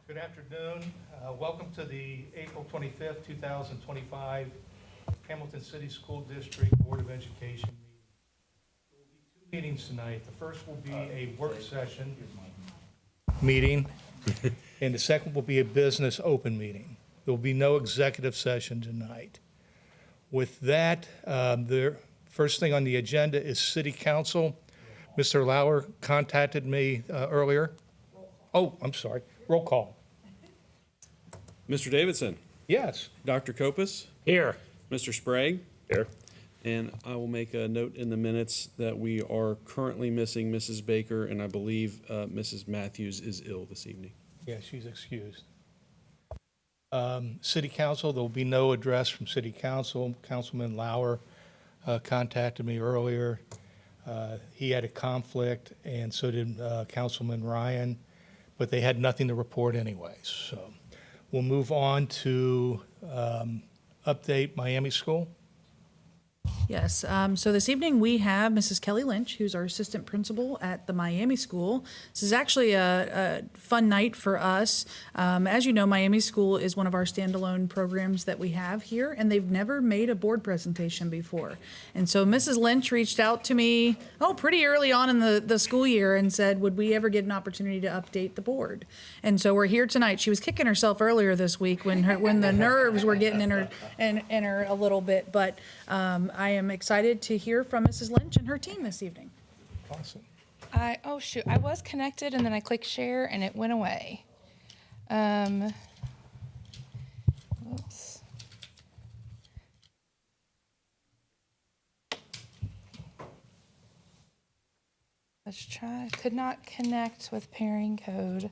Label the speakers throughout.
Speaker 1: Good afternoon. Welcome to the April 25th, 2025 Hamilton City School District Board of Education meeting. There will be two meetings tonight. The first will be a work session meeting, and the second will be a business open meeting. There will be no executive session tonight. With that, the first thing on the agenda is City Council. Mr. Lauer contacted me earlier. Oh, I'm sorry. Roll call.
Speaker 2: Mr. Davidson,
Speaker 1: Yes.
Speaker 2: Dr. Kopus,
Speaker 3: Here.
Speaker 2: Mr. Sprague,
Speaker 3: Here.
Speaker 2: and I will make a note in the minutes that we are currently missing Mrs. Baker, and I believe Mrs. Matthews is ill this evening.
Speaker 1: Yeah, she's excused. City Council, there will be no address from City Council. Councilman Lauer contacted me earlier. He had a conflict, and so did Councilman Ryan, but they had nothing to report anyways. So we'll move on to update Miami School.
Speaker 4: Yes, so this evening we have Mrs. Kelly Lynch, who's our assistant principal at the Miami School. This is actually a fun night for us. As you know, Miami School is one of our standalone programs that we have here, and they've never made a board presentation before. And so Mrs. Lynch reached out to me, pretty early on in the school year and said, would we ever get an opportunity to update the board? And so we're here tonight. She was kicking herself earlier this week when the nerves were getting in her a little bit, but I am excited to hear from Mrs. Lynch and her team this evening.
Speaker 1: Awesome.
Speaker 5: I was connected and then I clicked share and it went away. Oops. Let's try. Could not connect with pairing code.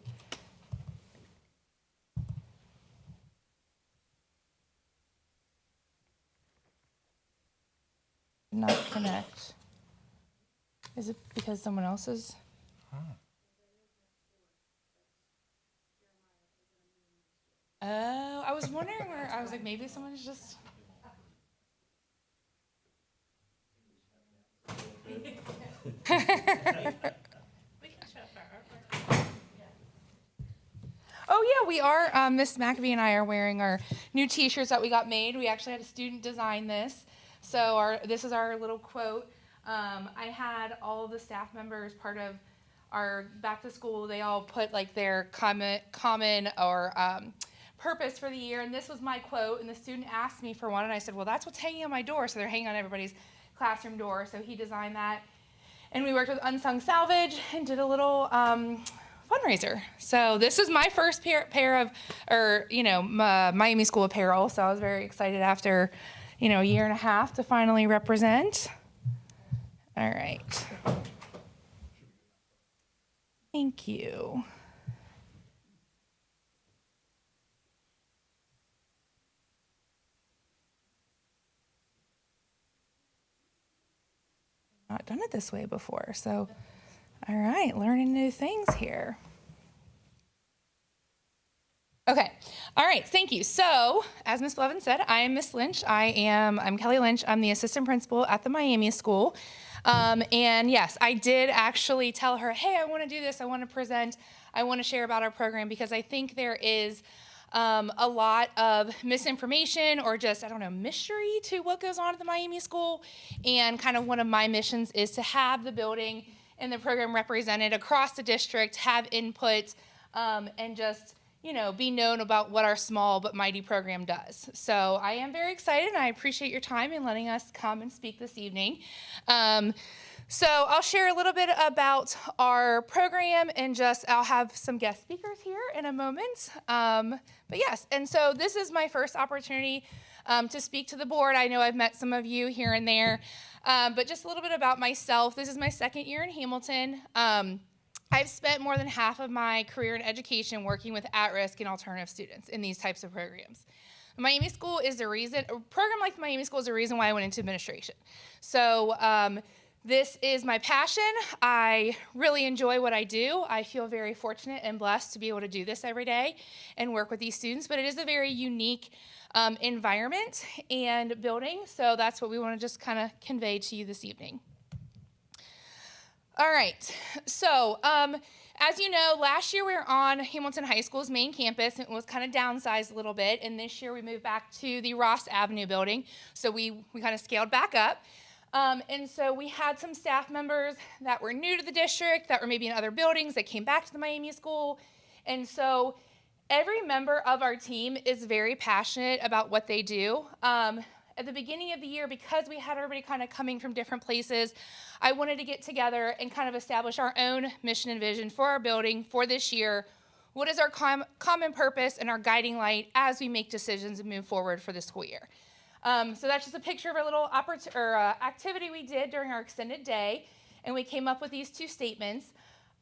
Speaker 5: Not connect. Is it because someone else's? Oh, I was wondering where, I was like, maybe someone's just. Oh yeah, we are. Miss McAbee and I are wearing our new T-shirts that we got made. We actually had a student design this. So this is our little quote. I had all of the staff members, part of our back to school, they all put like their common or purpose for the year. And this was my quote. And the student asked me for one. And I said, well, that's what's hanging on my door. So they're hanging on everybody's classroom door. So he designed that. And we worked with Unsung Salvage and did a little fundraiser. So this is my first pair of Miami School apparel. So I was very excited after a year and a half to finally represent. All right. Thank you. Not done it this way before, so all right, learning new things here. Okay. All right. Thank you. So, as Ms. Blevins said, I am Miss Lynch. I'm Kelly Lynch. I'm the assistant principal at the Miami School. And yes, I did actually tell her, hey, I want to do this. I want to present. I want to share about our program because I think there is a lot of misinformation or just, mystery to what goes on at the Miami School. And kind of one of my missions is to have the building and the program represented across the district, have input, and just be known about what our small but mighty program does. So I am very excited, and I appreciate your time in letting us come and speak this evening. So I'll share a little bit about our program, and I'll have some guest speakers here in a moment. But yes, and so this is my first opportunity to speak to the board. I know I've met some of you here and there, but just a little bit about myself. This is my second year in Hamilton. I've spent more than half of my career in education working with at-risk and alternative students in these types of programs. Miami School is a program like Miami School is the reason why I went into administration. So this is my passion. I really enjoy what I do. I feel very fortunate and blessed to be able to do this every day and work with these students, but it is a very unique environment and building, so that's what we want to just kind of convey to you this evening. All right, so as you know, last year we were on Hamilton High School's main campus, and it was kind of downsized a little bit, and this year we moved back to the Ross Avenue building, so we kind of scaled back up. And so we had some staff members that were new to the district, that were maybe in other buildings, that came back to the Miami school, and so every member of our team is very passionate about what they do. At the beginning of the year, because we had everybody kind of coming from different places, I wanted to get together and kind of establish our own mission and vision for our building for this year. What is our common purpose and our guiding light as we make decisions and move forward for the school year? So that's just a picture of a little activity we did during our extended day, and we came up with these 2 statements.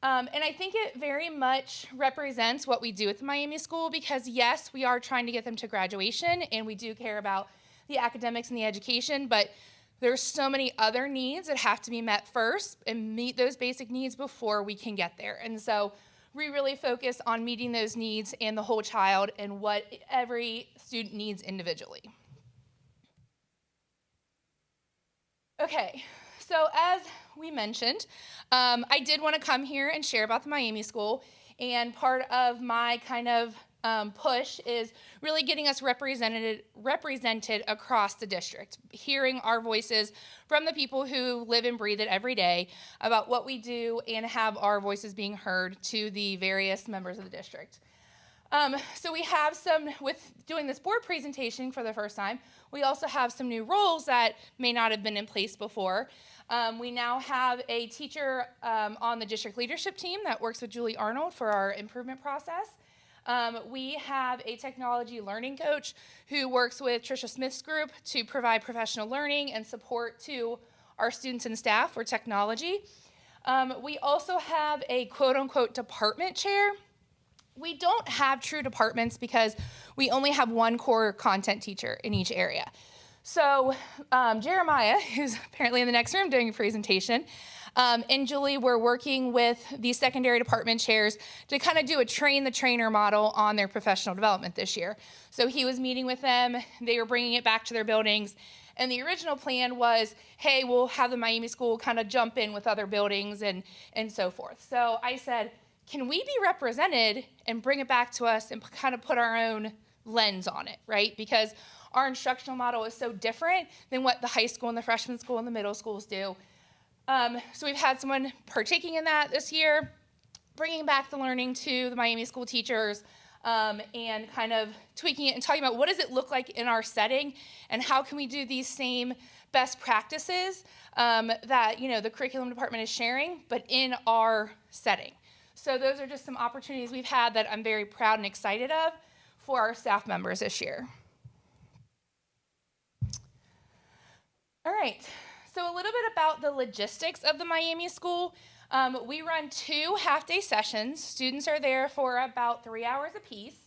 Speaker 5: And I think it very much represents what we do at the Miami school, because yes, we are trying to get them to graduation, and we do care about the academics and the education, but there's so many other needs that have to be met first and meet those basic needs before we can get there. And so we really focus on meeting those needs and the whole child and what every student needs individually. Okay, so as we mentioned, I did want to come here and share about the Miami school, and part of my kind of push is really getting us represented across the district, hearing our voices from the people who live and breathe it every day about what we do, and have our voices being heard to the various members of the district. So we have with doing this board presentation for the first time, we also have some new roles that may not have been in place before. We now have a teacher on the district leadership team that works with Julie Arnold for our improvement process. We have a technology learning coach who works with Tricia Smith's group to provide professional learning and support to our students and staff for technology. We also have a quote-unquote department chair. We don't have true departments because we only have one core content teacher in each area. So Jeremiah, who's apparently in the next room doing a presentation, and Julie were working with the secondary department chairs to kind of do a train the trainer model on their professional development this year. So he was meeting with them, they were bringing it back to their buildings, and the original plan was, hey, we'll have the Miami school kind of jump in with other buildings and so forth. So I said, can we be represented and bring it back to us and kind of put our own lens on it, right? Because our instructional model is so different than what the high school and the freshman school and the middle schools do. So we've had someone partaking in that this year, bringing back the learning to the Miami school teachers, and kind of tweaking it and talking about what does it look like in our setting, and how can we do these same best practices that the curriculum department is sharing, but in our setting. So those are just some opportunities we've had that I'm very proud and excited of for our staff members this year. All right, so a little bit about the logistics of the Miami school. We run 2 half-day sessions. Students are there for about 3 hours apiece.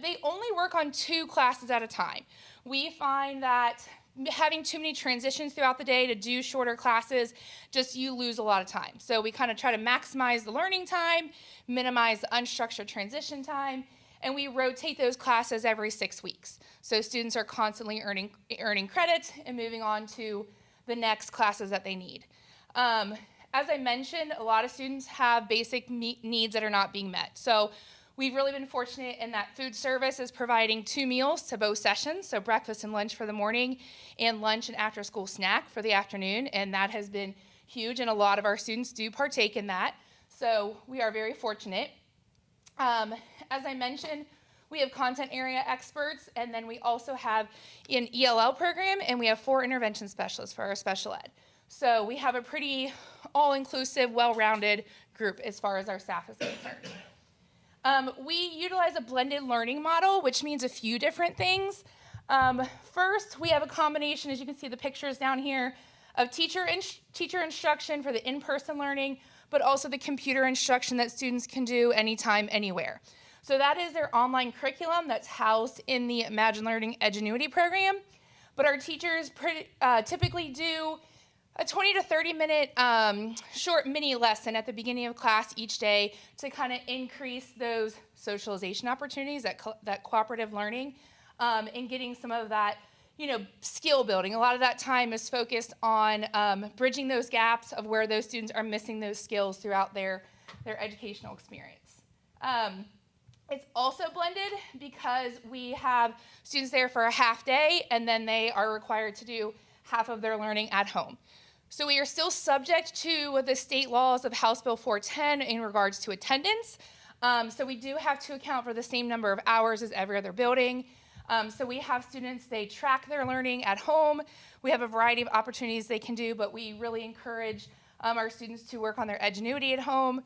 Speaker 5: They only work on 2 classes at a time. We find that having too many transitions throughout the day to do shorter classes, you lose a lot of time. So we kind of try to maximize the learning time, minimize the unstructured transition time, and we rotate those classes every 6 weeks. So students are constantly earning credits and moving on to the next classes that they need. As I mentioned, a lot of students have basic needs that are not being met. So we've really been fortunate in that food service is providing 2 meals to both sessions, so breakfast and lunch for the morning, and lunch and after-school snack for the afternoon, and that has been huge, and a lot of our students do partake in that, so we are very fortunate. As I mentioned, we have content area experts, and then we also have an ELL program, and we have 4 intervention specialists for our special ed. So we have a pretty all-inclusive, well-rounded group as far as our staff is concerned. We utilize a blended learning model, which means a few different things. First, we have a combination, as you can see the pictures down here, of teacher instruction for the in-person learning, but also the computer instruction that students can do anytime, anywhere. So that is their online curriculum that's housed in the Imagine Learning Edgenuity program. But our teachers typically do a 20 to 30 minute short mini lesson at the beginning of class each day to kind of increase those socialization opportunities, that cooperative learning, and getting some of that, skill building. A lot of that time is focused on bridging those gaps of where those students are missing those skills throughout their their educational experience. It's also blended because we have students there for a half day, and then they are required to do half of their learning at home. So we are still subject to the state laws of House Bill 410 in regards to attendance. So we do have to account for the same number of hours as every other building. So we have students, they track their learning at home. We have a variety of opportunities they can do, but we really encourage our students to work on their edgenuity at home.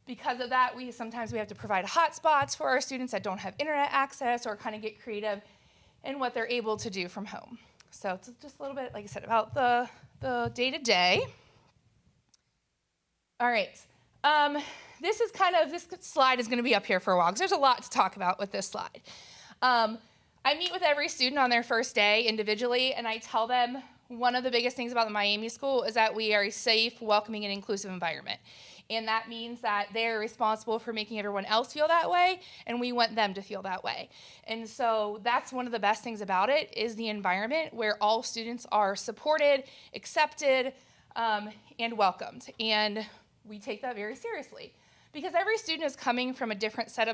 Speaker 5: Because of that, sometimes we have to provide hotspots for our students that don't have internet access, or kind of get creative in what they're able to do from home. So it's just a little bit, like I said, about the day-to-day. All right. This slide is going to be up here for a while because there's a lot to talk about with this slide. I meet with every student on their first day individually, and I tell them one of the biggest things about the Miami School is that we are a safe, welcoming, and inclusive environment. And that means that they're responsible for making everyone else feel that way, and we want them to feel that way. And so that's one of the best things about it, is the environment where all students are supported, accepted, and welcomed. And we take that very seriously. Because every student is coming from a different set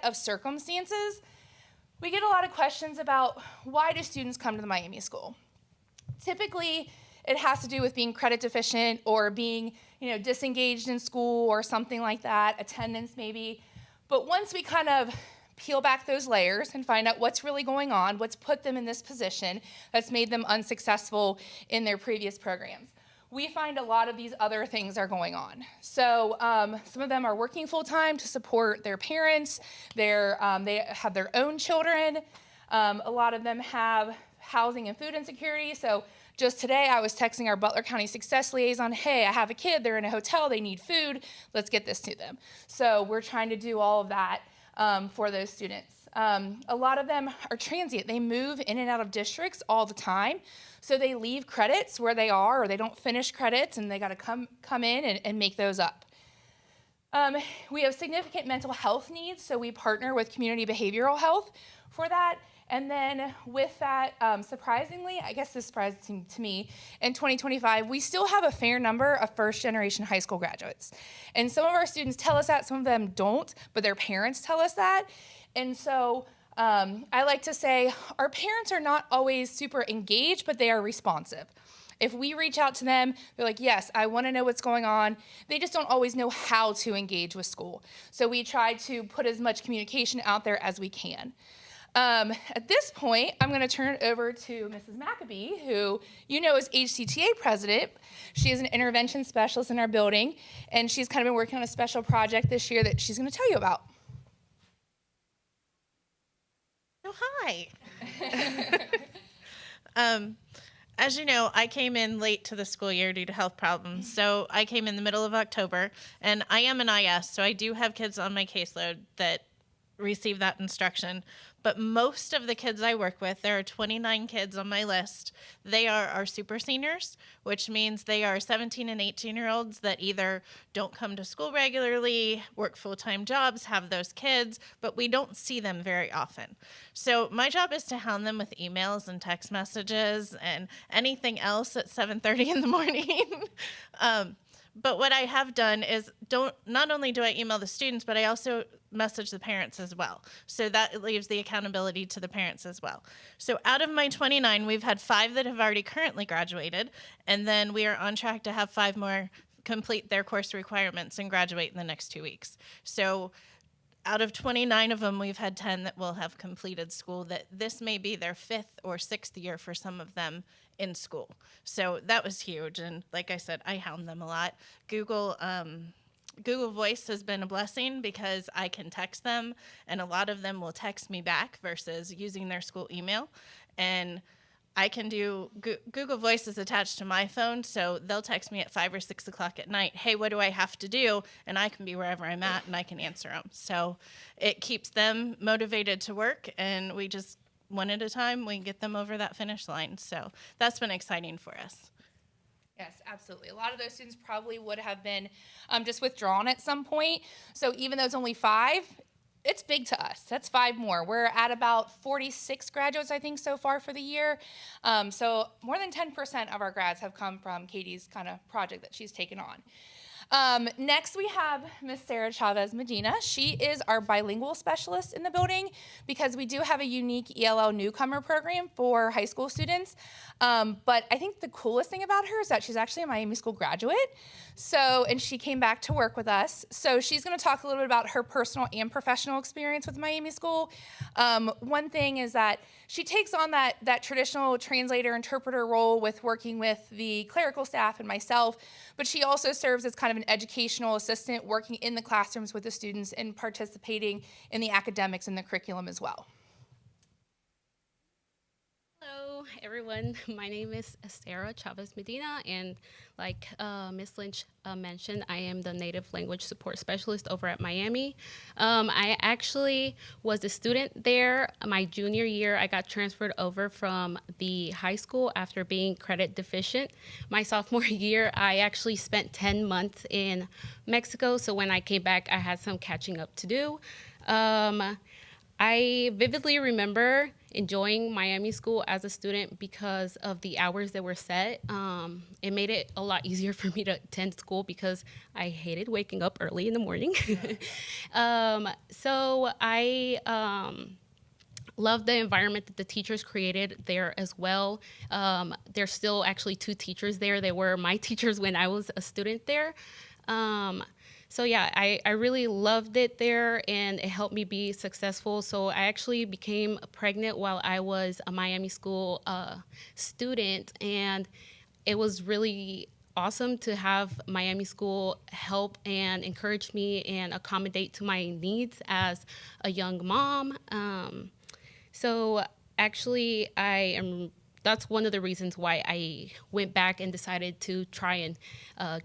Speaker 5: of circumstances, we get a lot of questions about, why do students come to the Miami School? Typically, it has to do with being credit deficient, or being, disengaged in school, or something like that, attendance maybe. But once we kind of peel back those layers and find out what's really going on, what's put them in this position that's made them unsuccessful in their previous programs, we find a lot of these other things are going on. So some of them are working full-time to support their parents. They have their own children. A lot of them have housing and food insecurity. So just today, I was texting our Butler County Success Liaison, hey, I have a kid, they're in a hotel, they need food, let's get this to them. So we're trying to do all of that for those students. A lot of them are transient. They move in and out of districts all the time. So they leave credits where they are, or they don't finish credits, and they got to come in and make those up. We have significant mental health needs, so we partner with community behavioral health for that. And then with that, surprisingly, I guess this surprised to me, in 2025, we still have a fair number of first-generation high school graduates. And some of our students tell us that, some of them don't, but their parents tell us that. And so I like to say our parents are not always super engaged, but they are responsive. If we reach out to them, they're like, yes, I want to know what's going on. They just don't always know how to engage with school. So we try to put as much communication out there as we can. At this point, I'm going to turn it over to Mrs. Maccabee, who you know is HCTA president. She is an intervention specialist in our building, and she's kind of been working on a special project this year that she's going to tell you about.
Speaker 3: Oh, hi. As you know, I came in late to the school year due to health problems. So I came in the middle of October, and I am an IS, so I do have kids on my caseload that receive that instruction. But most of the kids I work with, there are 29 kids on my list, they are our super seniors, which means they are 17 and 18-year-olds that either don't come to school regularly, work full-time jobs, have those kids, but we don't see them very often. So my job is to hound them with emails and text messages and anything else at 7:30 in the morning. But what I have done is not only do I email the students, but I also message the parents as well. So that leaves the accountability to the parents as well. So out of my 29, we've had 5 that have already currently graduated, and then we are on track to have 5 more complete their course requirements and graduate in the next 2 weeks. So out of 29 of them, we've had 10 that will have completed school, that this may be their 5th or 6th year for some of them in school. So that was huge. And like I said, I hound them a lot. Google Voice has been a blessing because I can text them, and a lot of them will text me back versus using their school email. And I can do, Google Voice is attached to my phone, so they'll text me at 5 or 6 o'clock at night, hey, what do I have to do? And I can be wherever I'm at, and I can answer them. So it keeps them motivated to work, and we just, one at a time, we get them over that finish line. So that's been exciting for us.
Speaker 5: Yes, absolutely. A lot of those students probably would have been just withdrawn at some point. So even though it's only 5, it's big to us. That's 5 more. We're at about 46 graduates, I think, so far for the year. So more than 10% of our grads have come from Katie's kind of project that she's taken on. Next, we have Miss Sarah Chavez Medina. She is our bilingual specialist in the building because we do have a unique ELL newcomer program for high school students. But I think the coolest thing about her is that she's actually a Miami School graduate. And she came back to work with us. So she's going to talk a little bit about her personal and professional experience with Miami School. One thing is that she takes on that traditional translator interpreter role with working with the clerical staff and myself, but she also serves as kind of an educational assistant working in the classrooms with the students and participating in the academics and the curriculum as well.
Speaker 6: Hello, everyone. My name is Sarah Chavez Medina, and like Ms. Lynch mentioned, I am the Native Language Support Specialist over at Miami. I actually was a student there. My junior year, I got transferred over from the high school after being credit deficient. My sophomore year, I actually spent 10 months in Mexico, so when I came back, I had some catching up to do. I vividly remember enjoying Miami School as a student because of the hours that were set. It made it a lot easier for me to attend school because I hated waking up early in the morning. So I love the environment that the teachers created there as well. There's still actually 2 teachers there. They were my teachers when I was a student there. So yeah, I really loved it there, and it helped me be successful. So I actually became pregnant while I was a Miami School student, and it was really awesome to have Miami School help and encourage me and accommodate to my needs as a young mom. So actually, that's one of the reasons why I went back and decided to try and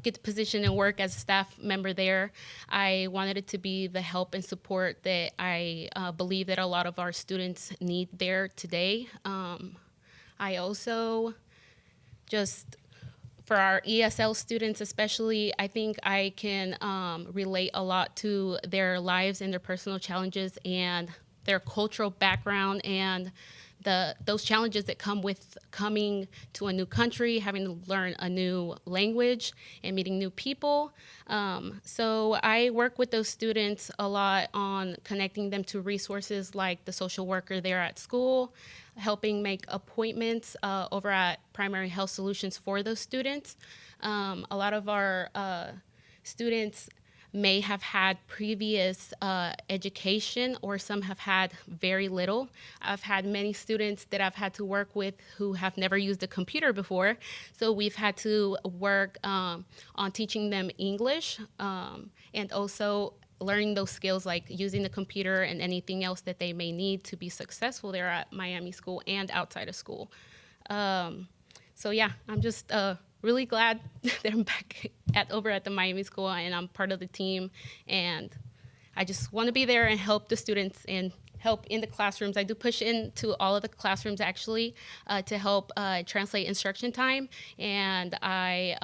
Speaker 6: get the position and work as a staff member there. I wanted it to be the help and support that I believe that a lot of our students need there today. I also just, for our ESL students especially, I think I can relate a lot to their lives and their personal challenges and their cultural background and those challenges that come with coming to a new country, having to learn a new language and meeting new people. So I work with those students a lot on connecting them to resources like the social worker there at school, helping make appointments over at Primary Health Solutions for those students. A lot of our students may have had previous education, or some have had very little. I've had many students that I've had to work with who have never used a computer before, so we've had to work on teaching them English and also learning those skills like using the computer and anything else that they may need to be successful there at Miami School and outside of school. So yeah, I'm just really glad that I'm back over at the Miami School and I'm part of the team, and I just want to be there and help the students and help in the classrooms. I do push into all of the classrooms actually to help translate instruction time, and I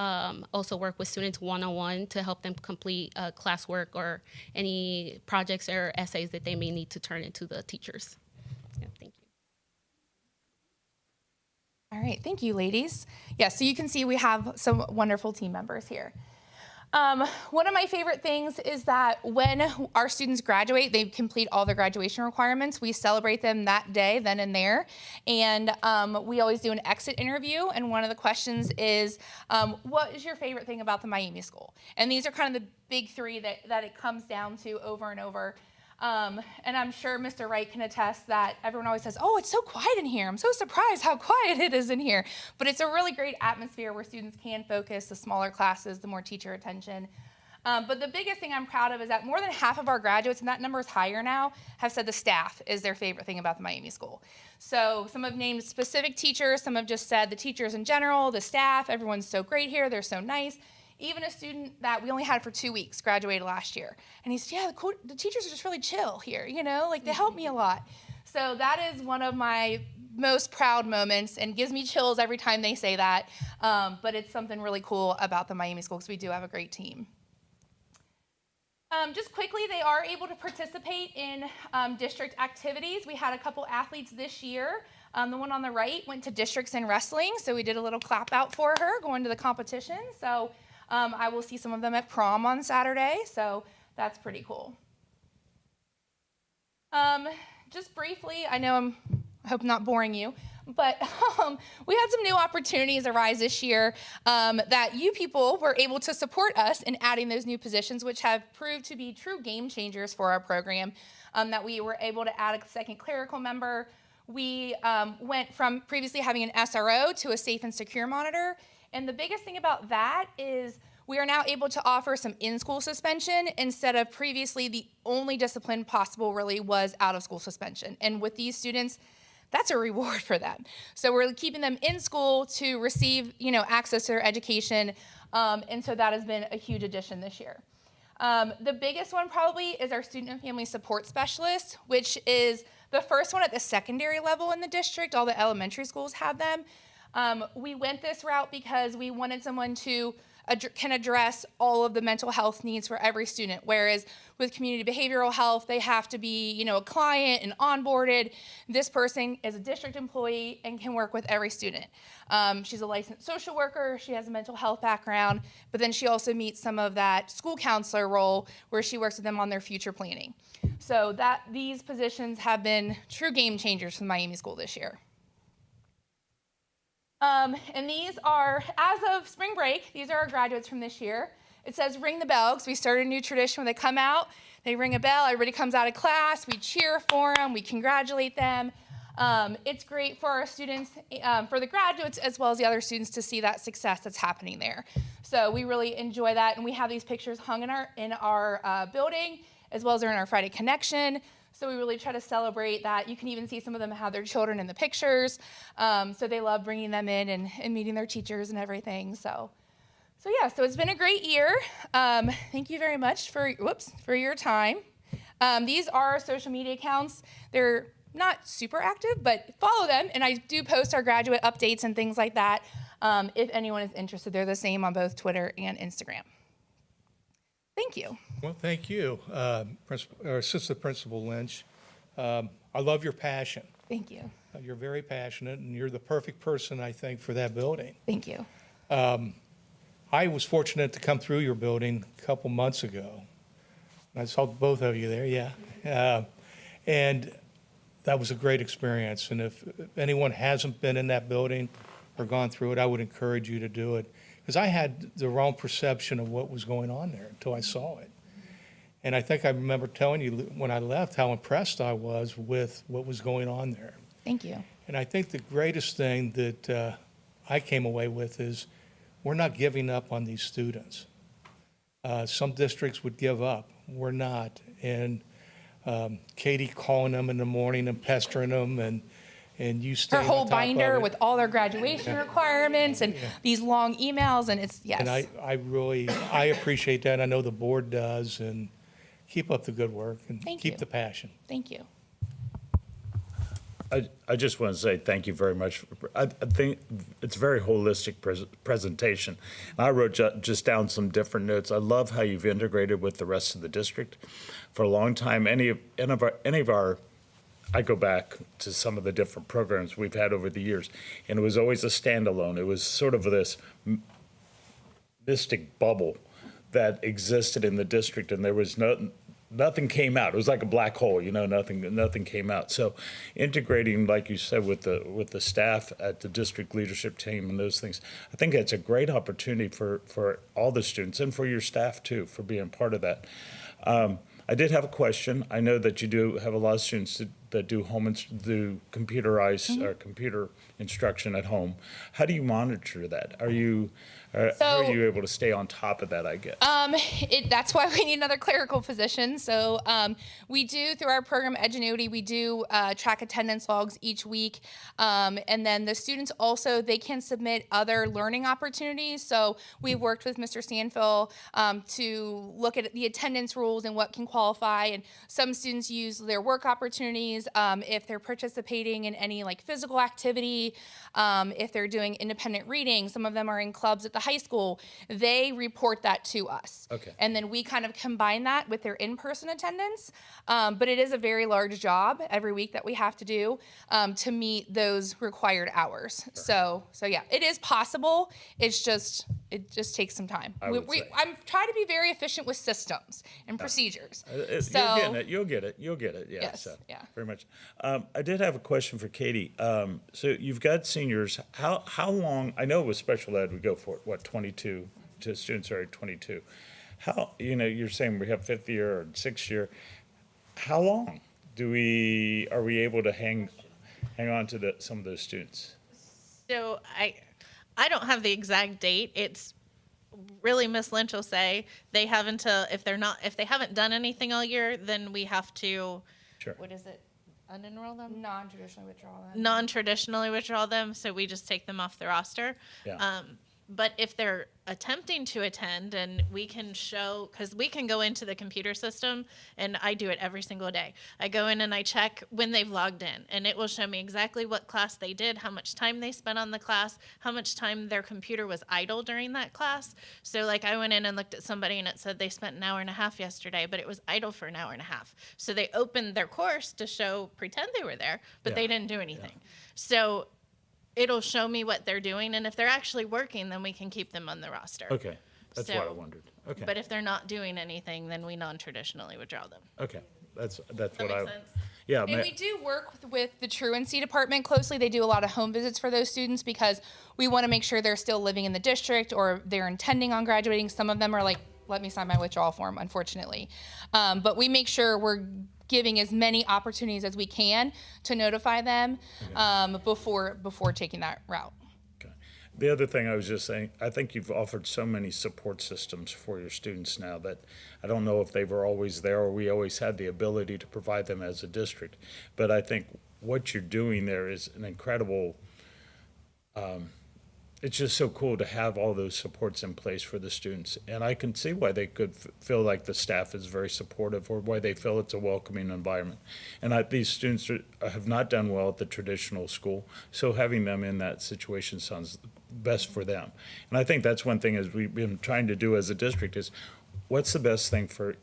Speaker 6: also work with students one-on-one to help them complete classwork or any projects or essays that they may need to turn into the teachers. Yeah, thank you.
Speaker 5: All right, thank you, ladies. Yeah, so you can see we have some wonderful team members here. One of my favorite things is that when our students graduate, they complete all their graduation requirements. We celebrate them that day, then and there. And we always do an exit interview. And one of the questions is, what is your favorite thing about the Miami School? And these are kind of the big 3 that it comes down to over and over. And I'm sure Mr. Wright can attest that everyone always says, oh, it's so quiet in here. I'm so surprised how quiet it is in here. But it's a really great atmosphere where students can focus, the smaller classes, the more teacher attention. But the biggest thing I'm proud of is that more than half of our graduates, and that number is higher now, have said the staff is their favorite thing about the Miami School. So some have named specific teachers, some have just said the teachers in general, the staff, everyone's so great here, they're so nice. Even a student that we only had for 2 weeks graduated last year. And he said, yeah, the teachers are just really chill here, you know, like they help me a lot. So that is one of my most proud moments and gives me chills every time they say that. But it's something really cool about the Miami School because we do have a great team. Just quickly, they are able to participate in district activities. We had a couple athletes this year. The one on the right went to districts in wrestling, so we did a little clap out for her going to the competition. So I will see some of them at prom on Saturday, so that's pretty cool. Just briefly, I hope I'm not boring you, but we had some new opportunities arise this year that you people were able to support us in adding those new positions, which have proved to be true game changers for our program, that we were able to add a second clerical member. We went from previously having an SRO to a safe and secure monitor, and the biggest thing about that is we are now able to offer some in-school suspension instead of previously the only discipline possible really was out-of-school suspension. And with these students, that's a reward for them. So we're keeping them in school to receive, access to their education. And so that has been a huge addition this year. The biggest one probably is our student and family support specialist, which is the first one at the secondary level in the district. All the elementary schools have them. We went this route because we wanted someone to can address all of the mental health needs for every student, whereas with community behavioral health, they have to be, a client and onboarded. This person is a district employee and can work with every student. She's a licensed social worker, she has a mental health background, but then she also meets some of that school counselor role where she works with them on their future planning. So these positions have been true game changers for the Miami School this year. And these are, as of spring break, these are our graduates from this year. It says ring the bell because we started a new tradition when they come out. They ring a bell, everybody comes out of class, we cheer for them, we congratulate them. It's great for our students, for the graduates, as well as the other students to see that success that's happening there. So we really enjoy that, and we have these pictures hung in our building, as well as they're in our Friday Connection. So we really try to celebrate that. You can even see some of them have their children in the pictures. So they love bringing them in and meeting their teachers and everything. So it's been a great year. Thank you very much for your time. These are our social media accounts. They're not super active, but follow them. And I do post our graduate updates and things like that. If anyone is interested, they're the same on both Twitter and Instagram. Thank you.
Speaker 1: Well, thank you, Assistant Principal Lynch. I love your passion.
Speaker 5: Thank you.
Speaker 1: You're very passionate, and you're the perfect person, I think, for that building.
Speaker 5: Thank you.
Speaker 1: I was fortunate to come through your building a couple months ago. I saw both of you there, yeah. And that was a great experience. And if anyone hasn't been in that building or gone through it, I would encourage you to do it. Because I had the wrong perception of what was going on there until I saw it. And I think I remember telling you when I left how impressed I was with what was going on there.
Speaker 5: Thank you.
Speaker 1: And I think the greatest thing that I came away with is we're not giving up on these students. Some districts would give up. We're not. And Katie calling them in the morning and pestering them, and you stay
Speaker 5: Her whole
Speaker 1: on top of
Speaker 5: binder
Speaker 1: it.
Speaker 5: with all their graduation requirements and these long emails, and it's, yes.
Speaker 1: And I appreciate that. I know the board does, and keep up the good work and
Speaker 5: Thank
Speaker 1: keep
Speaker 5: you.
Speaker 1: the passion.
Speaker 5: Thank you.
Speaker 7: I just want to say thank you very much. I think it's a very holistic presentation. I wrote just down some different notes. I love how you've integrated with the rest of the district. For a long time, any of our I go back to some of the different programs we've had over the years, and it was always a standalone. It was sort of this mystic bubble that existed in the district, and there was nothing came out. It was like a black hole, nothing came out. So integrating, like you said, with the staff at the district leadership team and those things, I think that's a great opportunity for all the students and for your staff too, for being part of that. I did have a question. I know that you do have a lot of students that do computerized or computer instruction at home. How do you monitor that? How are you able to stay on top of that, I guess?
Speaker 5: That's why we need another clerical position. So we do, through our program Edgenuity, we do track attendance logs each week. And then the students also, they can submit other learning opportunities. So we've worked with Mr. Stanfill to look at the attendance rules and what can qualify. And some students use their work opportunities if they're participating in any like physical activity, if they're doing independent reading. Some of them are in clubs at the high school. They report that to us.
Speaker 7: Okay.
Speaker 5: And then we kind of combine that with their in-person attendance. But it is a very large job every week that we have to do to meet those required hours. So yeah, it is possible. It's just it just takes some time.
Speaker 7: I would say.
Speaker 5: I'm trying to be very efficient with systems and procedures.
Speaker 7: You'll get it. Yeah.
Speaker 5: Yes,
Speaker 7: So,
Speaker 5: yeah.
Speaker 7: very much. I did have a question for Katie. So you've got seniors. How long? I know with special ed we go for what 22 to students are at 22. How you're saying we have fifth year or sixth year. How long are we able to hang on to some of those students?
Speaker 3: So I don't have the exact date. It's really Miss Lynch will say they have until if they haven't done anything all year, then we have to
Speaker 7: Sure.
Speaker 3: what is it? Unenroll them?
Speaker 5: Non-traditionally withdraw them.
Speaker 3: Non-traditionally withdraw them, so we just take them off the roster.
Speaker 7: Yeah.
Speaker 3: But if they're attempting to attend, and we can show, because we can go into the computer system, and I do it every single day. I go in and I check when they've logged in, and it will show me exactly what class they did, how much time they spent on the class, how much time their computer was idle during that class. So like I went in and looked at somebody and it said they spent an hour and a half yesterday, but it was idle for an hour and a half. So they opened their course to pretend they were there, but they didn't do anything. So it'll show me what they're doing, and if they're actually working, then we can keep them on the roster.
Speaker 7: Okay. That's what I
Speaker 3: So-
Speaker 7: wondered. Okay.
Speaker 3: But if they're not doing anything, then we non-traditionally withdraw them.
Speaker 7: Okay. That's
Speaker 3: Does that
Speaker 7: what
Speaker 3: make sense?
Speaker 7: Yeah.
Speaker 5: And we do work with the truancy department closely. They do a lot of home visits for those students because we want to make sure they're still living in the district or they're intending on graduating. Some of them are like, let me sign my withdrawal form, unfortunately. But we make sure we're giving as many opportunities as we can to notify them before taking that route.
Speaker 7: Okay. The other thing I was just saying, I think you've offered so many support systems for your students now that I don't know if they were always there or we always had the ability to provide them as a district. But I think what you're doing there is an incredible, it's just so cool to have all those supports in place for the students. And I can see why they could feel like the staff is very supportive or why they feel it's a welcoming environment. And these students have not done well at the traditional school, so having them in that situation sounds best for them. And I think that's one thing as we've been trying to do as a district is what's the best thing for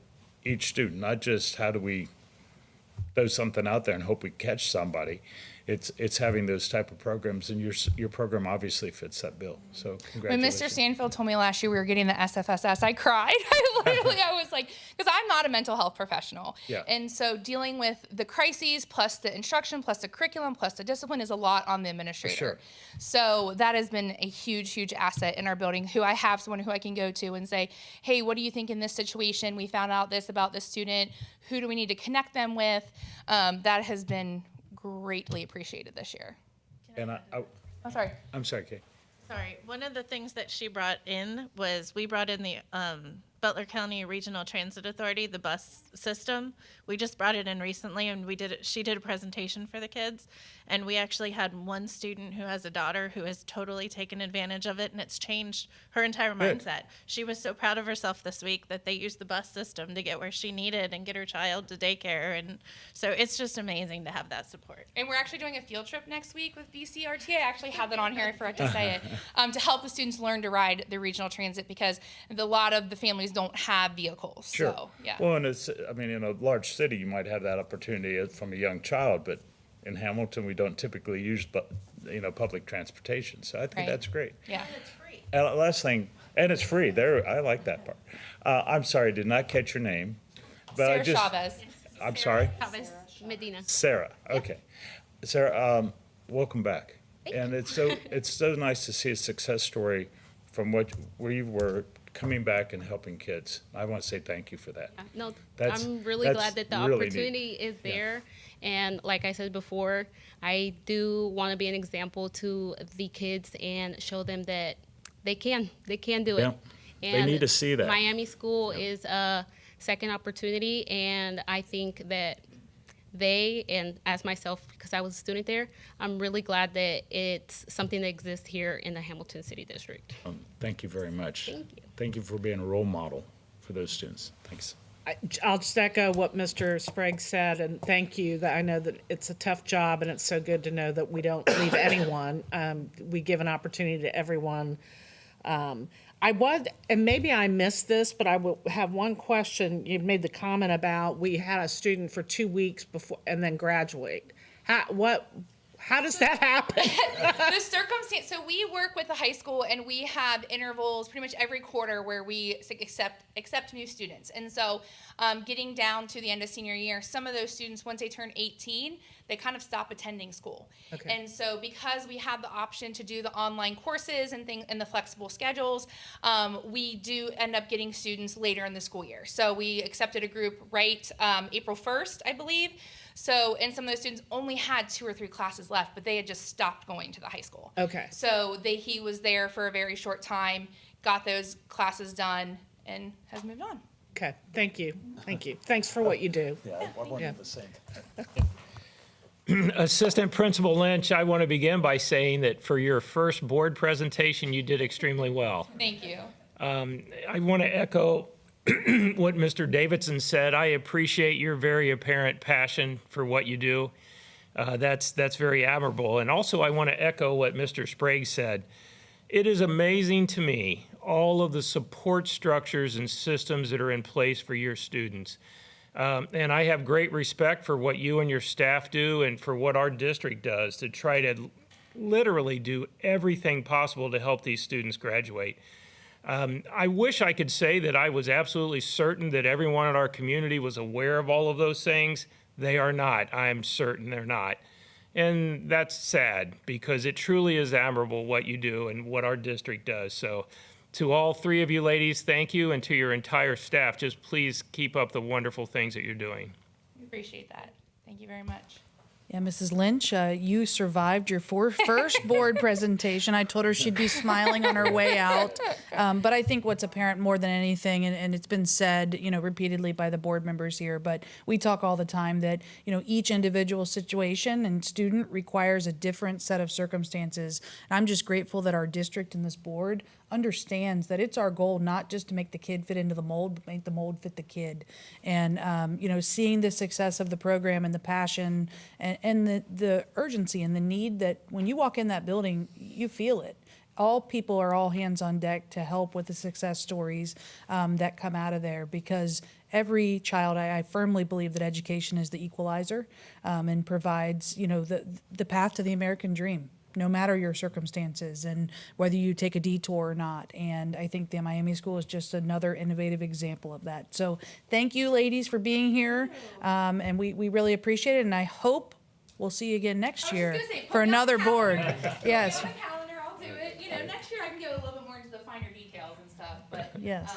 Speaker 7: each student, not just how do we throw something out there and hope we catch somebody. It's having those type of programs, and your program obviously fits that bill. So
Speaker 5: When
Speaker 7: congratulations.
Speaker 5: Mr. Stanfield told me last year we were getting the SFSS, I cried. I was like, because I'm not a mental health professional.
Speaker 7: Yeah.
Speaker 5: And so dealing with the crises plus the instruction plus the curriculum plus the discipline is a lot on the administrator.
Speaker 7: Sure.
Speaker 5: So that has been a huge, huge asset in our building, who I have someone who I can go to and say, hey, what do you think in this situation? We found out this about this student. Who do we need to connect them with? That has been greatly appreciated this year.
Speaker 7: And
Speaker 5: I'm sorry.
Speaker 7: I'm sorry, Kate.
Speaker 3: Sorry, one of the things that she brought in was we brought in the Butler County Regional Transit Authority, the bus system. We just brought it in recently, and she did a presentation for the kids, and we actually had one student who has a daughter who has totally taken advantage of it, and it's changed her entire
Speaker 7: Good.
Speaker 3: mindset. She was so proud of herself this week that they used the bus system to get where she needed and get her child to daycare, and so it's just amazing to have that support.
Speaker 5: And we're actually doing a field trip next week with BCRTA. I actually have that on here. I forgot to say it. To help the students learn to ride the regional transit because a lot of the families don't have vehicles.
Speaker 7: Sure.
Speaker 5: So, yeah.
Speaker 7: Well, and in a large city, you might have that opportunity from a young child, but in Hamilton, we don't typically use, public transportation. So I think
Speaker 5: Right.
Speaker 7: that's great.
Speaker 5: Yeah.
Speaker 3: It's free.
Speaker 7: And last thing, and it's free. I like that part. I'm sorry, did not catch your name, but
Speaker 5: Sarah Chavez.
Speaker 7: I'm sorry,
Speaker 6: Chavez Medina.
Speaker 7: Sarah. Okay, Sarah, welcome back. And it's so nice to see a success story from where you were coming back and helping kids. I want to say thank you for that.
Speaker 6: No,
Speaker 7: That's-
Speaker 6: I'm really
Speaker 7: that's
Speaker 6: glad that the
Speaker 7: really neat.
Speaker 6: opportunity is there. And like I said before, I do want to be an example to the kids and show them that they can do it.
Speaker 7: Yeah. They need to see that.
Speaker 6: Miami School is a second opportunity, and I think that they, and as myself, because I was a student there, I'm really glad that it's something that exists here in the Hamilton City District.
Speaker 7: Thank you very much.
Speaker 6: Thank you.
Speaker 7: Thank you for being a role model for those students. Thanks.
Speaker 8: I'll just echo what Mr. Sprague said, and thank you. That I know that it's a tough job, and it's so good to know that we don't leave anyone. We give an opportunity to everyone. And maybe I missed this, but I will have one question. You made the comment about we had a student for 2 weeks before and then graduate. How How does that happen?
Speaker 5: The circumstance, so we work with the high school and we have intervals pretty much every quarter where we accept new students. And so getting down to the end of senior year, some of those students, once they turn 18, they kind of stop attending school.
Speaker 8: Okay.
Speaker 5: And so because we have the option to do the online courses and the flexible schedules, we do end up getting students later in the school year. So we accepted a group right April 1st, I believe. So, and some of those students only had 2 or 3 classes left, but they had just stopped going to the high school.
Speaker 8: Okay.
Speaker 5: So he was there for a very short time, got those classes done, and has moved on.
Speaker 8: Okay, thank you. Thank you. Thanks for what you do.
Speaker 7: Yeah, I
Speaker 8: Yeah.
Speaker 7: wanted the same.
Speaker 9: Assistant Principal Lynch, I want to begin by saying that for your first board presentation, you did extremely well.
Speaker 5: Thank you.
Speaker 9: I want to echo what Mr. Davidson said. I appreciate your very apparent passion for what you do. That's very admirable. And also, I want to echo what Mr. Sprague said. It is amazing to me, all of the support structures and systems that are in place for your students. And I have great respect for what you and your staff do and for what our district does to try to literally do everything possible to help these students graduate. I wish I could say that I was absolutely certain that everyone in our community was aware of all of those things. They are not. I am certain they're not. And that's sad because it truly is admirable what you do and what our district does. So to all 3 of you ladies, thank you. And to your entire staff, just please keep up the wonderful things that you're doing.
Speaker 5: We appreciate that. Thank you very much.
Speaker 4: Yeah, Mrs. Lynch, you survived your first board presentation. I told her she'd be smiling on her way out. But I think what's apparent more than anything, and it's been said, repeatedly by the board members here, but we talk all the time that, each individual situation and student requires a different set of circumstances. And I'm just grateful that our district and this board understands that it's our goal not just to make the kid fit into the mold, but make the mold fit the kid. And, seeing the success of the program and the passion and the urgency and the need that when you walk in that building, you feel it. All people are all hands on deck to help with the success stories that come out of there, because every child, I firmly believe that education is the equalizer and provides, the path to the American dream, no matter your circumstances and whether you take a detour or not. And I think the Miami School is just another innovative example of that. So thank you, ladies, for being here. And we really appreciate it. And I hope we'll see you again next year for another board. Yes.
Speaker 5: Put me on the calendar, I'll do it. Next year I can go a little bit more into the finer details and stuff. But
Speaker 4: Yes.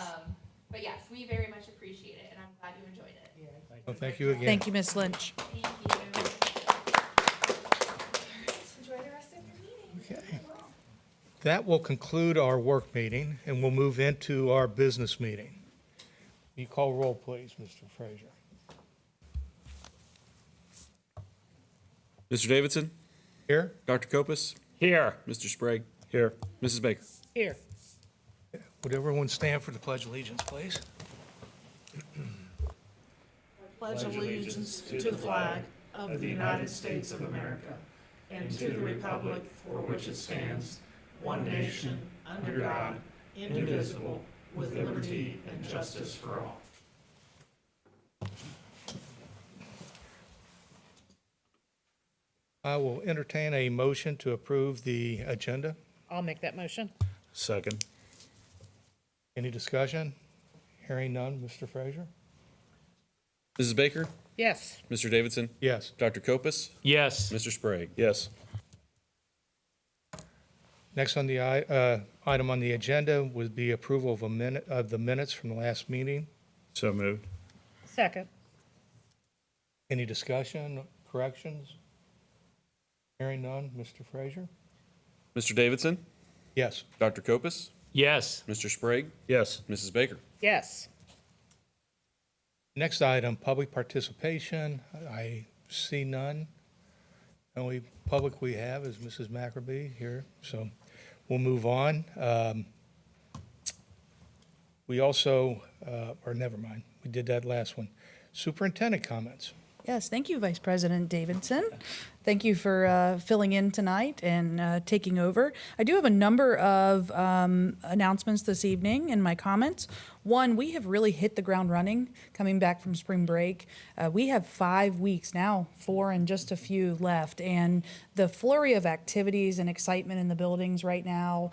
Speaker 5: But yes, we very much appreciate it, and I'm glad you enjoyed it.
Speaker 1: Well, thank you again.
Speaker 4: Thank you, Ms. Lynch.
Speaker 5: Thank you. Enjoy the rest of your meeting.
Speaker 1: Okay. That will conclude our work meeting, and we'll move into our business meeting. You call roll, please, Mr. Frazier.
Speaker 2: Mr. Davidson,
Speaker 1: Here?
Speaker 2: Dr. Kopus,
Speaker 9: Here.
Speaker 2: Mr. Sprague,
Speaker 7: Here.
Speaker 2: Mrs. Baker.
Speaker 8: Here.
Speaker 1: Would everyone stand for the Pledge of Allegiance, please?
Speaker 8: Pledge allegiance to the flag of the United States of America and to the republic for which it stands, one nation, under God, indivisible, with liberty and justice for all.
Speaker 1: I will entertain a motion to approve the agenda.
Speaker 8: I'll make that motion.
Speaker 7: Second.
Speaker 1: Any discussion? Hearing none, Mr. Frazier?
Speaker 2: Mrs. Baker,
Speaker 8: Yes.
Speaker 2: Mr. Davidson,
Speaker 1: Yes.
Speaker 2: Dr. Kopus,
Speaker 9: Yes.
Speaker 2: Mr. Sprague.
Speaker 7: Yes.
Speaker 1: Next on the item on the agenda would be approval of the minutes from the last meeting.
Speaker 7: So moved.
Speaker 8: Second.
Speaker 1: Any discussion, corrections? Hearing none, Mr. Frazier?
Speaker 2: Mr. Davidson,
Speaker 1: Yes.
Speaker 2: Dr. Kopus,
Speaker 9: Yes.
Speaker 2: Mr. Sprague,
Speaker 7: Yes.
Speaker 2: Mrs. Baker.
Speaker 8: Yes.
Speaker 1: Next item, public participation. I see none. The only public we have is Mrs. McAbee here, so we'll move on. We also, or never mind, we did that last one. Superintendent comments.
Speaker 4: Yes, thank you, Vice President Davidson. Thank you for filling in tonight and taking over. I do have a number of announcements this evening in my comments. One, we have really hit the ground running coming back from spring break. We have 5 weeks now, 4 and just a few left. And the flurry of activities and excitement in the buildings right now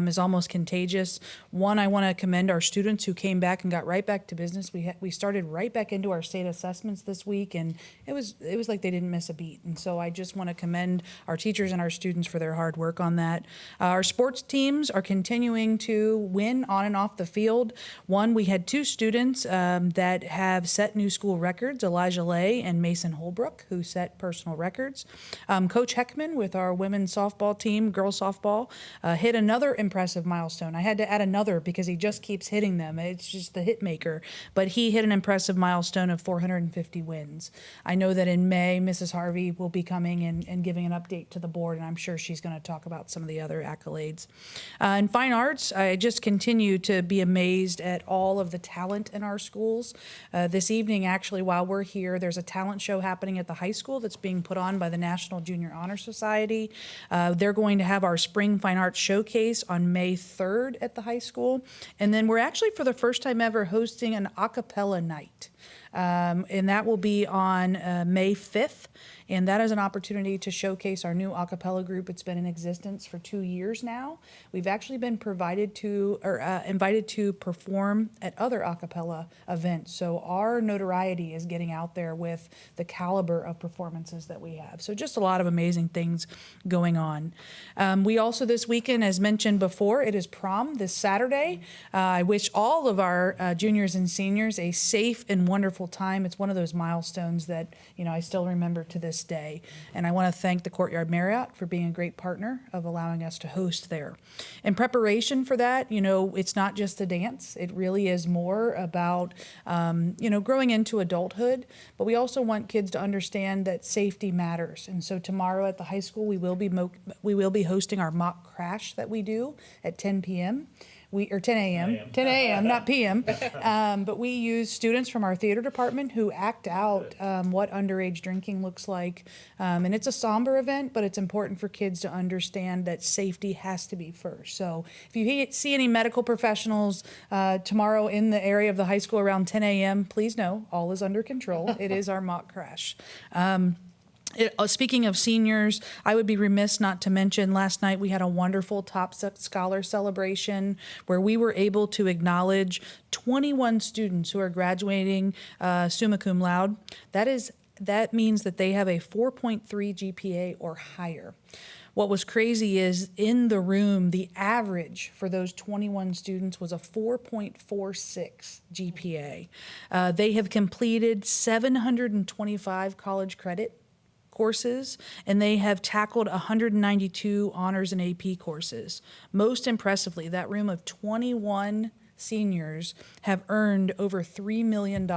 Speaker 4: is almost contagious. One, I want to commend our students who came back and got right back to business. We started right back into our state assessments this week, and it was like they didn't miss a beat. And so I just want to commend our teachers and our students for their hard work on that. Our sports teams are continuing to win on and off the field. One, we had 2 students that have set new school records, Elijah Lay and Mason Holbrook, who set personal records. Coach Heckman with our women's softball team, girls softball, hit another impressive milestone. I had to add another because he just keeps hitting them. It's just the hit maker. But he hit an impressive milestone of 450 wins. I know that in May, Mrs. Harvey will be coming and giving an update to the board, and I'm sure she's going to talk about some of the other accolades. In fine arts, I just continue to be amazed at all of the talent in our schools. This evening, actually, while we're here, there's a talent show happening at the high school that's being put on by the National Junior Honor Society. They're going to have our Spring Fine Arts Showcase on May 3rd at the high school. And then we're actually, for the first time ever, hosting an a cappella night. And that will be on May 5th. And that is an opportunity to showcase our new a cappella group. It's been in existence for 2 years now. We've actually been invited to perform at other a cappella events. So our notoriety is getting out there with the caliber of performances that we have. So just a lot of amazing things going on. We also this weekend, as mentioned before, it is prom this Saturday. I wish all of our juniors and seniors a safe and wonderful time. It's one of those milestones that, I still remember to this day. And I want to thank the Courtyard Marriott for being a great partner of allowing us to host there. In preparation for that, it's not just a dance. It really is more about, growing into adulthood. But we also want kids to understand that safety matters. And so tomorrow at the high school, we will be hosting our mock crash that we do at 10 p.m. 10 a.m., not p.m. But we use students from our theater department who act out what underage drinking looks like. And it's a somber event, but it's important for kids to understand that safety has to be first. So if you see any medical professionals tomorrow in the area of the high school around 10 a.m., please know all is under control. It is our mock crash. Speaking of seniors, I would be remiss not to mention last night we had a wonderful Top Scholar celebration where we were able to acknowledge 21 students who are graduating summa cum laude. That means that they have a 4.3 GPA or higher. What was crazy is in the room, the average for those 21 students was a 4.46 GPA. They have completed 725 college credit courses, and they have tackled 192 honors and AP courses. Most impressively, that room of 21 seniors have earned over $3 million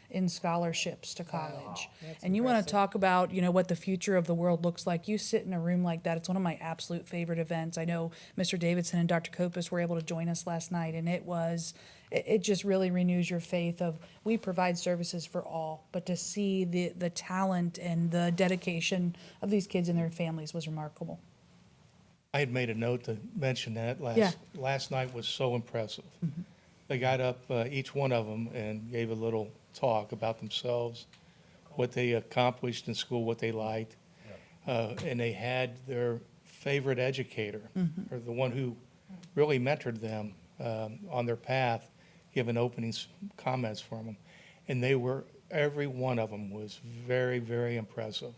Speaker 4: in scholarships to college. And you want to talk about, what the future of the world looks like. You sit in a room like that. It's one of my absolute favorite events. I know Mr. Davidson and Dr. Kopis were able to join us last night, and it just really renews your faith of we provide services for all, but to see the talent and the dedication of these kids and their families was remarkable.
Speaker 1: I had made a note to mention that last night was so impressive.
Speaker 4: Mm-hmm.
Speaker 1: They got up, each one of them, and gave a little talk about themselves, what they accomplished in school, what they liked. And they had their favorite educator, or the one who really mentored them on their path, giving opening comments from them. And every one of them was very, very impressive.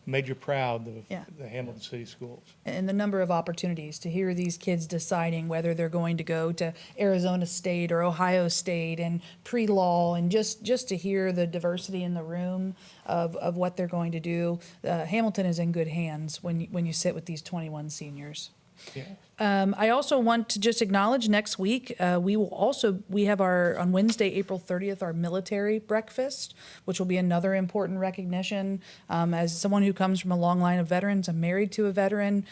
Speaker 1: Made you proud, the Hamilton City Schools.
Speaker 4: And the number of opportunities to hear these kids deciding whether they're going to go to Arizona State or Ohio State and pre-law, and just to hear the diversity in the room of what they're going to do. Hamilton is in good hands when you sit with these 21 seniors.
Speaker 1: Yeah.
Speaker 4: I also want to just acknowledge next week, we have on Wednesday, April 30th, our military breakfast, which will be another important recognition. As someone who comes from a long line of veterans, I'm married to a veteran,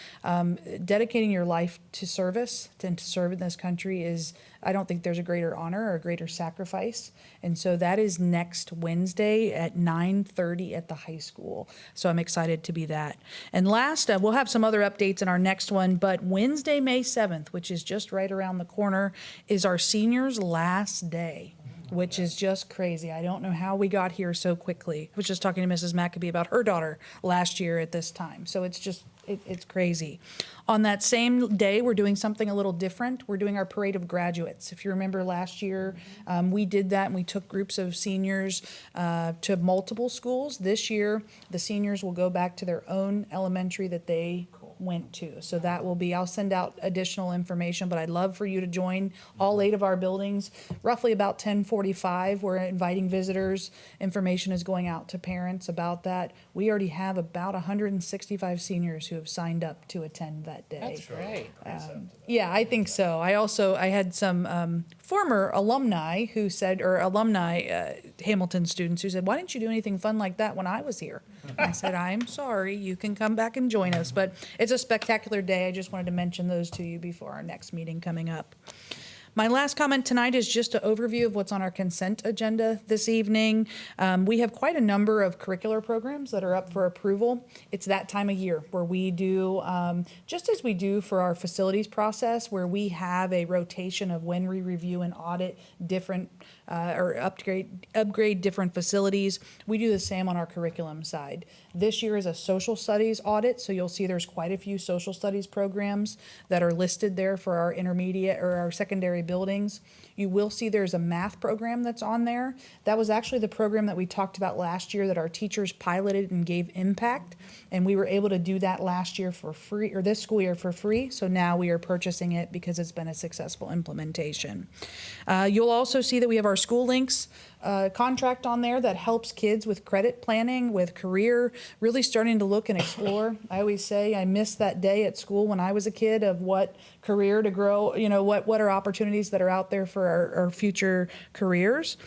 Speaker 4: dedicating your life to service and to serve in this country I don't think there's a greater honor or a greater sacrifice. And so that is next Wednesday at 9:30 at the high school. So I'm excited to be that. And last, we'll have some other updates in our next one, but Wednesday, May 7th, which is just right around the corner, is our seniors' last day, which is just crazy. I don't know how we got here so quickly. I was just talking to Mrs. Maccabee about her daughter last year at this time. So it's just, it's crazy. On that same day, we're doing something a little different. We're doing our parade of graduates. If you remember last year, we did that and we took groups of seniors to multiple schools. This year, the seniors will go back to their own elementary that they went to. So that will be, I'll send out additional information, but I'd love for you to join all 8 of our buildings. Roughly about 10:45, we're inviting visitors. Information is going out to parents about that. We already have about 165 seniors who have signed up to attend that day.
Speaker 8: That's great.
Speaker 4: Yeah, I think so. I had some former alumni who said, or alumni Hamilton students who said, why didn't you do anything fun like that when I was here? And I said, I'm sorry, you can come back and join us. But it's a spectacular day. I just wanted to mention those to you before our next meeting coming up. My last comment tonight is just an overview of what's on our consent agenda this evening. We have quite a number of curricular programs that are up for approval. It's that time of year where we do, just as we do for our facilities process, where we have a rotation of when we review and audit different or upgrade different facilities. We do the same on our curriculum side. This year is a social studies audit, so you'll see there's quite a few social studies programs that are listed there for our intermediate or our secondary buildings. You will see there's a math program that's on there. That was actually the program that we talked about last year that our teachers piloted and gave impact, and we were able to do that last year for free, or this school year for free, so now we are purchasing it because it's been a successful implementation. You'll also see that we have our School Links contract on there that helps kids with credit planning, with career, really starting to look and explore. I always say I missed that day at school when I was a kid of what career to grow, what are opportunities that are out there for our future careers.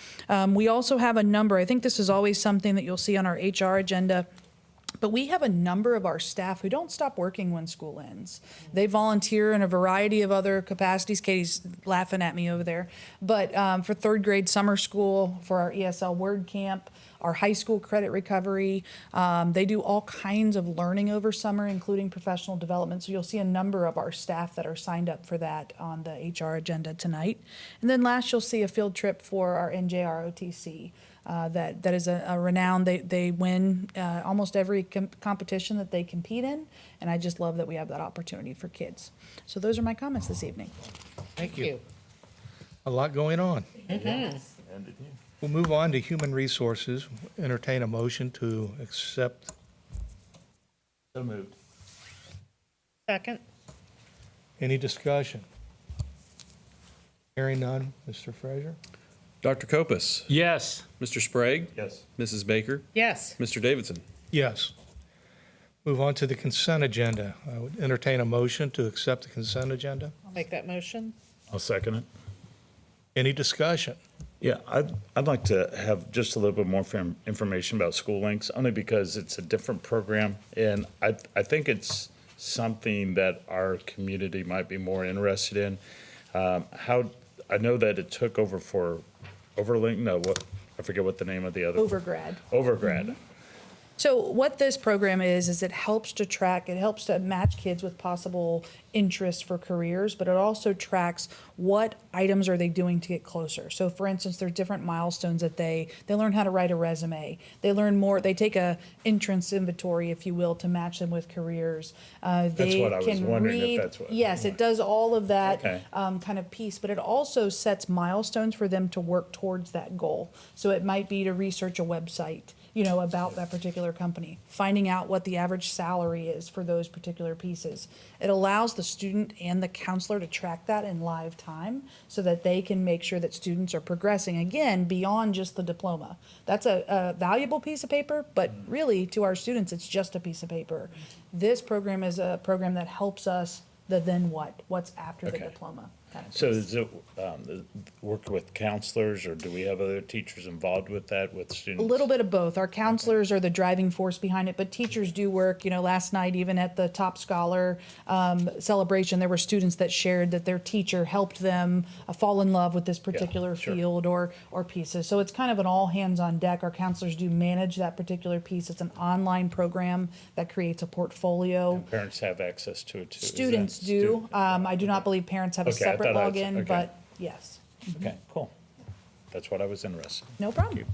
Speaker 4: We also have a number, I think this is always something that you'll see on our HR agenda, but we have a number of our staff who don't stop working when school ends. They volunteer in a variety of other capacities. Katie's laughing at me over there. But for third grade summer school, for our ESL Word Camp, our high school credit recovery, they do all kinds of learning over summer, including professional development. So you'll see a number of our staff that are signed up for that on the HR agenda tonight. And then last, you'll see a field trip for our NJROTC. That is a renown. They win almost every competition that they compete in, and I just love that we have that opportunity for kids. So those are my comments this evening.
Speaker 1: Thank you. A lot going on. We'll move on to human resources. Entertain a motion to accept.
Speaker 7: So moved.
Speaker 8: Second.
Speaker 1: Any discussion? Hearing none. Mr. Frazier?
Speaker 2: Dr. Kopus,
Speaker 9: Yes.
Speaker 2: Mr. Sprague,
Speaker 7: Yes.
Speaker 2: Mrs. Baker,
Speaker 8: Yes.
Speaker 2: Mr. Davidson.
Speaker 1: Yes. Move on to the consent agenda. I would entertain a motion to accept the consent agenda.
Speaker 8: I'll make that motion.
Speaker 7: I'll second it.
Speaker 1: Any discussion?
Speaker 7: Yeah, I'd like to have just a little bit more information about School Links, only because it's a different program, and I think it's something that our community might be more interested in. I know that it took over for Overlink, I forget what the name of the other.
Speaker 4: Overgrad.
Speaker 7: Overgrad.
Speaker 4: So what this program is it helps to match kids with possible interests for careers, but it also tracks what items are they doing to get closer. So for instance, there's different milestones that they learn how to write a resume. They learn more, they take a entrance inventory, if you will, to match them with careers. They
Speaker 7: what I was
Speaker 4: can
Speaker 7: wondering if
Speaker 4: read-
Speaker 7: that's what-
Speaker 4: Yes, it does all of that
Speaker 7: Okay.
Speaker 4: kind of piece, but it also sets milestones for them to work towards that goal. So it might be to research a website, about that particular company, finding out what the average salary is for those particular pieces. It allows the student and the counselor to track that in live time so that they can make sure that students are progressing, again, beyond just the diploma. That's a valuable piece of paper, but really, to our students, it's just a piece of paper. This program is a program that helps us the then what, what's after the
Speaker 7: Okay.
Speaker 4: diploma kind of
Speaker 7: So
Speaker 4: piece.
Speaker 7: is it, work with counselors, or do we have other teachers involved with that, with
Speaker 4: A
Speaker 7: students?
Speaker 4: little bit of both. Our counselors are the driving force behind it, but teachers do work. You know, last night, even at the Top Scholar celebration, there were students that shared that their teacher helped them fall in love with this particular
Speaker 7: sure.
Speaker 4: field or pieces. So it's kind of an all hands on deck. Our counselors do manage that particular piece. It's an online program that creates a portfolio.
Speaker 7: Parents have access to it too? Is that
Speaker 4: Students do. I do not believe parents have a
Speaker 7: Okay, I
Speaker 4: separate
Speaker 7: thought I-
Speaker 4: login,
Speaker 7: okay.
Speaker 4: but yes,
Speaker 7: Okay, cool. That's what I was interested in.
Speaker 4: no problem.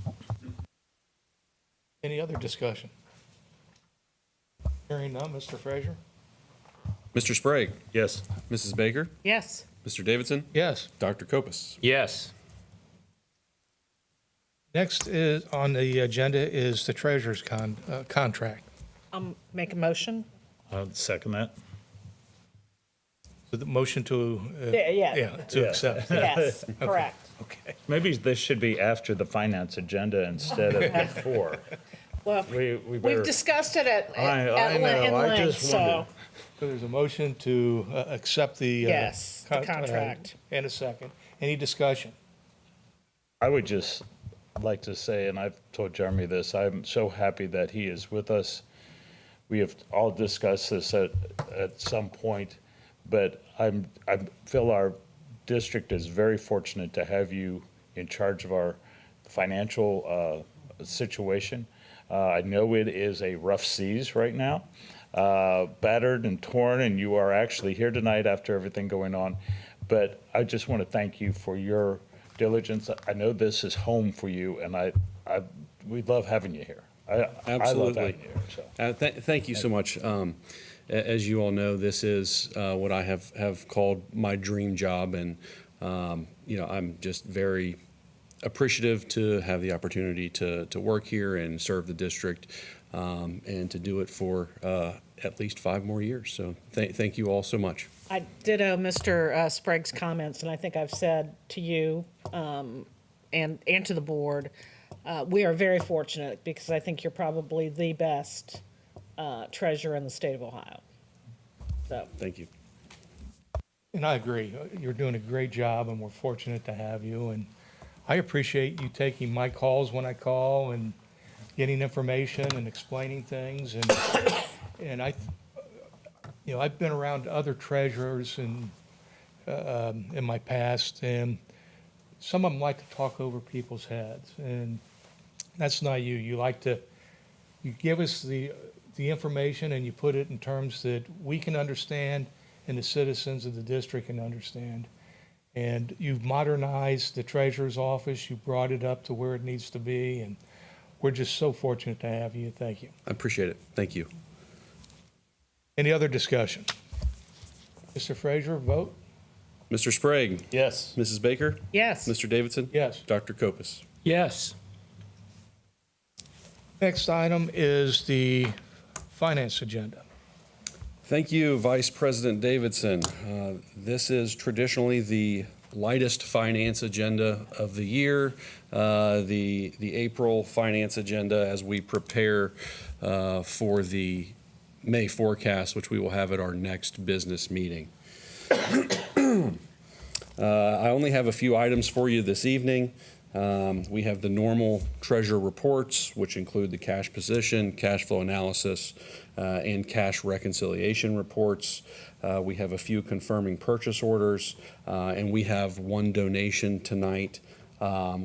Speaker 1: Any other discussion? Hearing none, Mr. Frazier?
Speaker 2: Mr. Sprague,
Speaker 7: Yes.
Speaker 2: Mrs. Baker,
Speaker 8: Yes.
Speaker 2: Mr. Davidson,
Speaker 1: Yes.
Speaker 2: Dr. Kopus.
Speaker 9: Yes.
Speaker 1: Next is, on the agenda is the treasurer's contract.
Speaker 8: Make a motion?
Speaker 7: I'll second that.
Speaker 1: So the motion to.
Speaker 8: Yeah.
Speaker 1: To
Speaker 7: Yeah.
Speaker 1: accept.
Speaker 8: Yes, correct.
Speaker 1: Okay.
Speaker 7: Maybe this should be after the finance agenda instead of before.
Speaker 8: Well,
Speaker 7: We
Speaker 8: we've
Speaker 7: better,
Speaker 8: discussed it at
Speaker 7: I know,
Speaker 8: in
Speaker 7: I
Speaker 8: length,
Speaker 7: just
Speaker 8: so,
Speaker 7: wondered.
Speaker 1: So there's a motion to accept the.
Speaker 8: Yes, the contract.
Speaker 1: And a second. Any discussion?
Speaker 7: I would just like to say, and I've told Jeremy this, I'm so happy that he is with us. We have all discussed this at some point, but I feel our district is very fortunate to have you in charge of our financial situation. I know it is a rough seas right now, battered and torn, and you are actually here tonight after everything going on. But I just want to thank you for your diligence. I know this is home for you, and we love having you here. I love
Speaker 2: Absolutely.
Speaker 7: having you here. So.
Speaker 2: Thank you so much. As you all know, this is what I have called my dream job, and I'm just very appreciative to have the opportunity to work here and serve the district, and to do it for at least 5 more years. So thank you all so much.
Speaker 8: I ditto Mr. Sprague's comments, and I think I've said to you and to the board, we are very fortunate because I think you're probably the best treasurer in the state of Ohio. So,
Speaker 2: Thank you.
Speaker 1: And I agree. You're doing a great job, and we're fortunate to have you. And I appreciate you taking my calls when I call and getting information and explaining things. And I've been around other treasurers and in my past, and some of them like to talk over people's heads, and that's not you. You give us the information and you put it in terms that we can understand and the citizens of the district can understand. And you've modernized the treasurer's office. You brought it up to where it needs to be, and we're just so fortunate to have you. Thank you.
Speaker 2: I appreciate it. Thank you.
Speaker 1: Any other discussion? Mr. Frazier, vote?
Speaker 2: Mr. Sprague,
Speaker 7: Yes.
Speaker 2: Mrs. Baker,
Speaker 8: yes.
Speaker 2: Mr. Davidson,
Speaker 1: Yes.
Speaker 2: Dr. Kopus.
Speaker 9: Yes.
Speaker 1: Next item is the finance agenda.
Speaker 2: Thank you, Vice President Davidson. This is traditionally the lightest finance agenda of the year, the April finance agenda as we prepare for the May forecast, which we will have at our next business meeting. I only have a few items for you this evening. We have the normal treasurer reports, which include the cash position, cash flow analysis, and cash reconciliation reports. We have a few confirming purchase orders, and we have one donation tonight,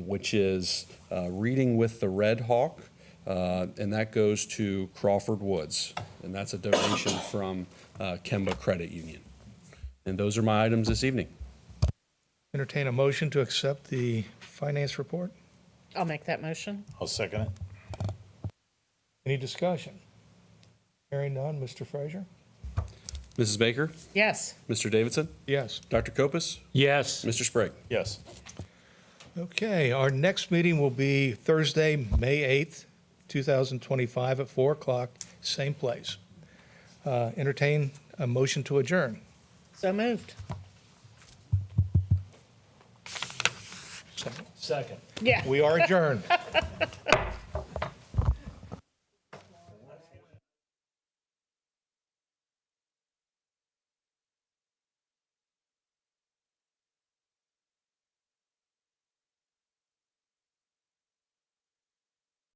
Speaker 2: which is Reading with the Red Hawk, and that goes to Crawford Woods, and that's a donation from Kemba Credit Union. And those are my items this evening.
Speaker 1: Entertain a motion to accept the finance report.
Speaker 8: I'll make that motion.
Speaker 7: I'll second it.
Speaker 1: Any discussion? Hearing none, Mr. Frazier?
Speaker 2: Mrs. Baker,
Speaker 8: Yes.
Speaker 2: Mr. Davidson,
Speaker 1: Yes.
Speaker 2: Dr. Kopus,
Speaker 9: Yes.
Speaker 2: Mr. Sprague.
Speaker 7: Yes.
Speaker 1: Okay, our next meeting will be Thursday, May 8th, 2025 at 4 o'clock, same place. Entertain a motion to adjourn.
Speaker 8: So moved.
Speaker 1: Second.
Speaker 7: Second.
Speaker 8: Yeah.
Speaker 1: We are adjourned.